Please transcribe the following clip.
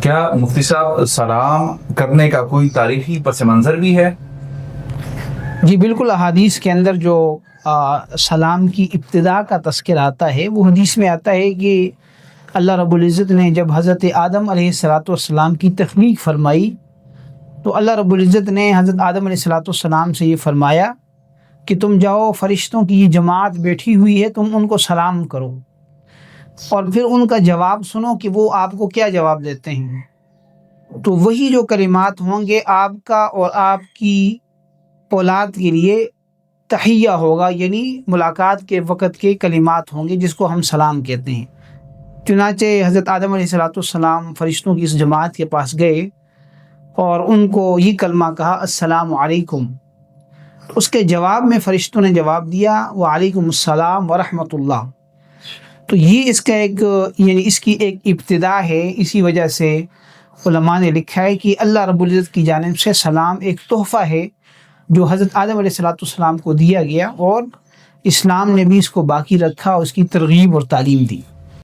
کیا مفتی صاحب سلام کرنے کا کوئی تاریخی پس منظر بھی ہے؟ جی بالکل، احادیث کے اندر جو سلام کی ابتدا کا تذکرہ آتا ہے وہ حدیث میں آتا ہے کہ اللہ رب العزت نے جب حضرت آدم علیہ السلام کی تخلیق فرمائی تو اللہ رب العزت نے حضرت آدم علیہ السلام سے یہ فرمایا کہ تم جاؤ، فرشتوں کی یہ جماعت بیٹھی ہوئی ہے، تم ان کو سلام کرو اور پھر ان کا جواب سنو کہ وہ آپ کو کیا جواب دیتے ہیں۔ تو وہی جو کلمات ہوں گے آپ کا اور آپ کی اولاد کے لیے تحیہ ہوگا، یعنی ملاقات کے وقت کے کلمات ہوں گے جس کو ہم سلام کہتے ہیں۔ چنانچہ حضرت آدم علیہ السلام فرشتوں کی اس جماعت کے پاس گئے اور ان کو یہ کلمہ کہا، السلام علیکم۔ اس کے جواب میں فرشتوں نے جواب دیا، وعلیکم السلام ورحمۃ اللہ۔ تو یہ اس کا اس کی ایک ابتدا ہے۔ اسی وجہ سے علماء نے لکھا ہے کہ اللہ رب العزت کی جانب سے سلام ایک تحفہ ہے جو حضرت آدم علیہ السلام کو دیا گیا، اور اسلام نے بھی اس کو باقی رکھا اور اس کی ترغیب اور تعلیم دی۔